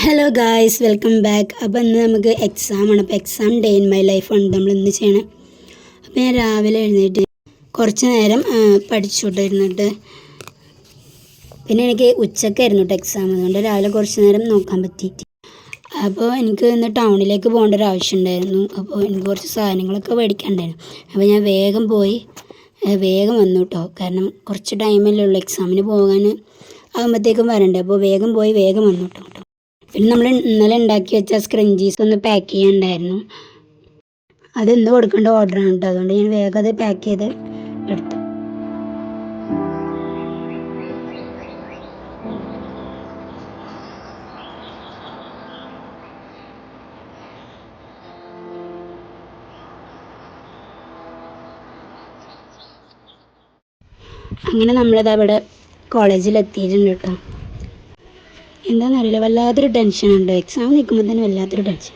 Hello guys, welcome back. അപ്പോൾ ഇന്ന് നമുക്ക് എക്സാമാണ്. അപ്പോൾ എക്സാം ഡേ ഇൻ മൈ ലൈഫാണ് നമ്മൾ ഇന്ന് ചെയ്യണത്. അപ്പോൾ ഞാൻ രാവിലെ എഴുന്നേറ്റ് കുറച്ച് നേരം പഠിച്ചുകൊണ്ടിരുന്നിട്ട് പിന്നെ എനിക്ക് ഉച്ചക്കായിരുന്നു കേട്ടോ എക്സാം, അതുകൊണ്ട് രാവിലെ കുറച്ച് നേരം നോക്കാൻ പറ്റി. അപ്പോൾ എനിക്ക് ഇന്ന് ടൗണിലേക്ക് പോകേണ്ട ഒരു ആവശ്യം ഉണ്ടായിരുന്നു. അപ്പോൾ എനിക്ക് കുറച്ച് സാധനങ്ങളൊക്കെ മേടിക്കാനുണ്ടായിരുന്നു. അപ്പോൾ ഞാൻ വേഗം പോയി വേഗം വന്നു കേട്ടോ, കാരണം കുറച്ച് ടൈമല്ലേ ഉള്ളൂ എക്സാമിന് പോകാൻ ആകുമ്പോഴത്തേക്കും വരണ്ടേ. അപ്പോൾ വേഗം പോയി വേഗം വന്നു കേട്ടോ. പിന്നെ നമ്മൾ ഇന്നലെ ഉണ്ടാക്കി വെച്ച സ്ക്രഞ്ചീസ് ഒന്ന് പാക്ക് ചെയ്യാനുണ്ടായിരുന്നു. അത് ഇന്ന് കൊടുക്കേണ്ട ഓർഡറാണ് കേട്ടോ, അതുകൊണ്ട് ഞാൻ വേഗം അത് പാക്ക് ചെയ്ത് എടുത്തു. അങ്ങനെ നമ്മളത് അവിടെ കോളേജിൽ എത്തിയിട്ടുണ്ട് കേട്ടോ. എന്താണെന്നറിയില്ല, വല്ലാത്തൊരു ടെൻഷനുണ്ട്. എക്സാം നിൽക്കുമ്പോൾ തന്നെ വല്ലാത്തൊരു ടെൻഷൻ.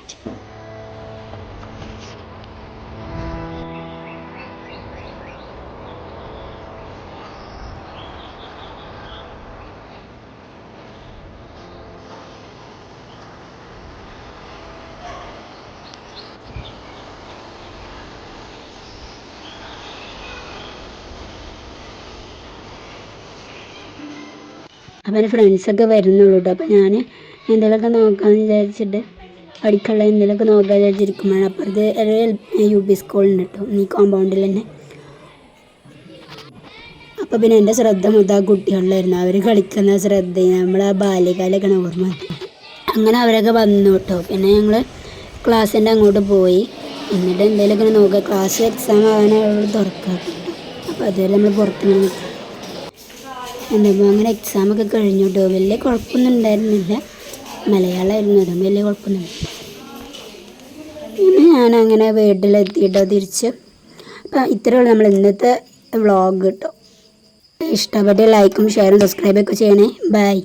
അപ്പോൾ എൻ്റെ ഫ്രണ്ട്സൊക്കെ വരുന്നുള്ളൂ കേട്ടോ. അപ്പോൾ ഞാൻ എന്തെങ്കിലുമൊക്കെ നോക്കാമെന്ന് വിചാരിച്ചിട്ട് പഠിക്കാനുള്ള എന്തെങ്കിലുമൊക്കെ നോക്കാൻ വിചാരിച്ചിരിക്കുമ്പോഴാണ് അപ്പുറത്ത് ഒരു UP സ്കൂളുണ്ട് കേട്ടോ, ഈ കോമ്പൗണ്ടിൽ തന്നെ. അപ്പോൾ പിന്നെ എൻ്റെ ശ്രദ്ധ മൊത്തം ആ കുട്ടികളിലായിരുന്നു. അവർ കളിക്കുന്ന ശ്രദ്ധയും നമ്മൾ ആ ബാല്യകാലമൊക്കെ ഓർമ്മ. അങ്ങനെ അവരൊക്കെ വന്നു കേട്ടോ. പിന്നെ ഞങ്ങൾ ക്ലാസ്സിൻ്റെ അങ്ങോട്ട് പോയി. എന്നിട്ട് എന്തെങ്കിലുമൊക്കെ നോക്കുക, ക്ലാസ് എക്സാം ആകാനുള്ള തുറക്കുക. അപ്പോൾ അതുവരെ നമ്മൾ പുറത്തുനിന്ന് നിൽക്കുക. എന്താ അങ്ങനെ എക്സാമൊക്കെ കഴിഞ്ഞു കേട്ടോ. വലിയ കുഴപ്പമൊന്നും ഉണ്ടായിരുന്നില്ല, മലയാളമായിരുന്നു, അതും വലിയ കുഴപ്പമൊന്നുമില്ല. പിന്നെ ഞാനങ്ങനെ വീട്ടിലെത്തിയിട്ടോ തിരിച്ച്. അപ്പം ഇത്രയേ ഉള്ളൂ നമ്മൾ ഇന്നത്തെ വ്ളോഗ് കേട്ടോ. ഇഷ്ടപ്പെട്ട ലൈക്കും ഷെയറും സബ്സ്ക്രൈബൊക്കെ ചെയ്യണേ. ബൈ.